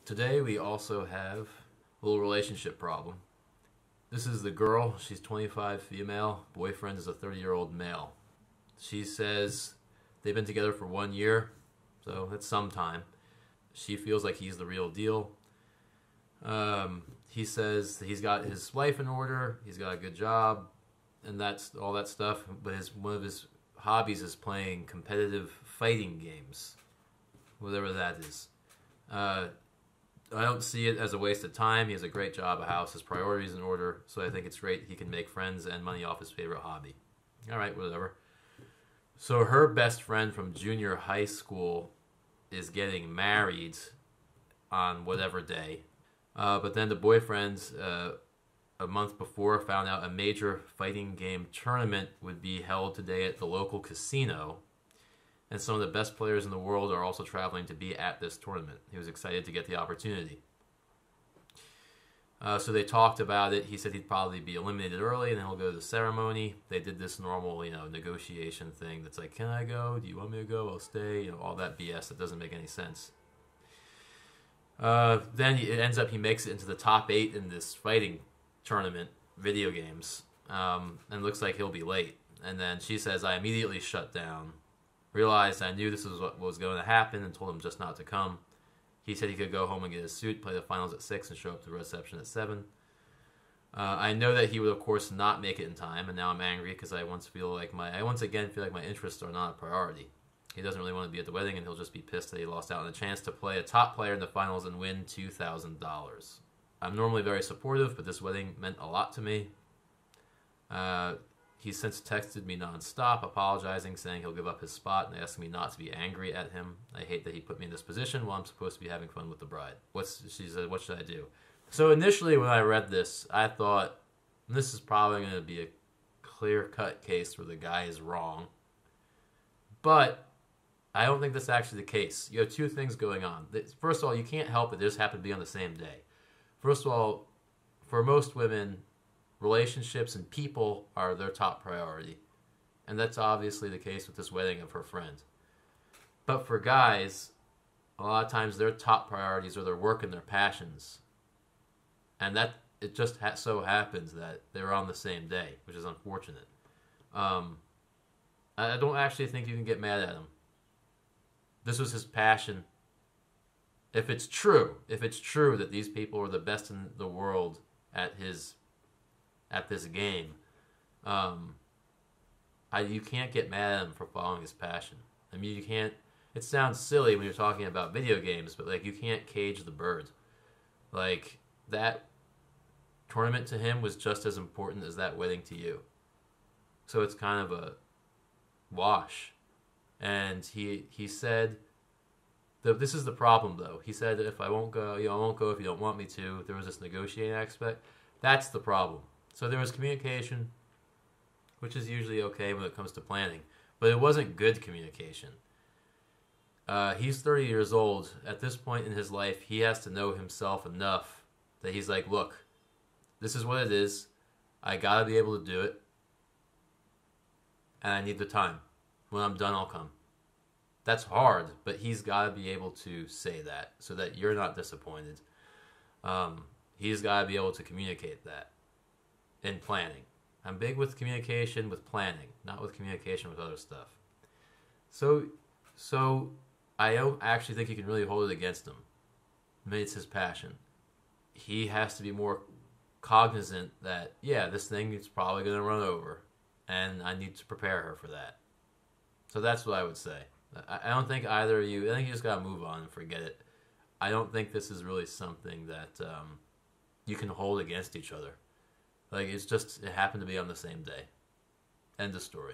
Today we also have a little relationship problem. This is the girl. She's 25, female. Boyfriend is a 30-year-old male. She says they've been together for 1 year, so that's some time. She feels like he's the real deal. He says that he's got his life in order, he's got a good job, and that's all that stuff. But one of his hobbies is playing competitive fighting games, whatever that is. I don't see it as a waste of time. He has a great job, a house, his priorities in order, so I think it's great he can make friends and money off his favorite hobby. All right, whatever. So her best friend from junior high school is getting married on whatever day. But then the boyfriend, a month before, found out a major fighting game tournament would be held today at the local casino. And some of the best players in the world are also traveling to be at this tournament. He was excited to get the opportunity. So they talked about it. He said he'd probably be eliminated early, and then he'll go to the ceremony. They did this normal, negotiation thing that's like, can I go? Do you want me to go? I'll stay. All that BS that doesn't make any sense. Then it ends up he makes it into the top 8 in this fighting tournament, video games, and looks like he'll be late. And then she says, I immediately shut down. Realized I knew this was what was going to happen and told him just not to come. He said he could go home and get his suit, play the finals at 6, and show up to the reception at 7. I know that he would, of course, not make it in time, and now I'm angry because I once again feel like my interests are not a priority. He doesn't really want to be at the wedding, and he'll just be pissed that he lost out on a chance to play a top player in the finals and win $2,000. I'm normally very supportive, but this wedding meant a lot to me. He's since texted me nonstop, apologizing, saying he'll give up his spot, and asking me not to be angry at him. I hate that he put me in this position while I'm supposed to be having fun with the bride. She said, what should I do? So initially when I read this, I thought, this is probably going to be a clear-cut case where the guy is wrong. But I don't think that's actually the case. You have two things going on. First of all, you can't help it. They just happen to be on the same day. First of all, for most women, relationships and people are their top priority. And that's obviously the case with this wedding of her friend. But for guys, a lot of times their top priorities are their work and their passions. And that it just so happens that they're on the same day, which is unfortunate. I don't actually think you can get mad at him. This was his passion. If it's true that these people are the best in the world at this game, you can't get mad at him for following his passion. I mean, you can't. It sounds silly when you're talking about video games, but you can't cage the bird. That tournament to him was just as important as that wedding to you. So it's kind of a wash. And he said, this is the problem though. He said that if I won't go, I won't go if you don't want me to. There was this negotiating aspect. That's the problem. So there was communication, which is usually okay when it comes to planning, but it wasn't good communication. He's 30 years old. At this point in his life, he has to know himself enough that he's like, look, this is what it is. I gotta be able to do it, and I need the time. When I'm done, I'll come. That's hard, but he's got to be able to say that so that you're not disappointed. He's got to be able to communicate that in planning. I'm big with communication with planning, not with communication with other stuff. So I don't actually think you can really hold it against him. I mean, it's his passion. He has to be more cognizant that, yeah, this thing is probably going to run over, and I need to prepare her for that. So that's what I would say. I don't think either of you, I think you just got to move on and forget it. I don't think this is really something that you can hold against each other. It happened to be on the same day. End of story.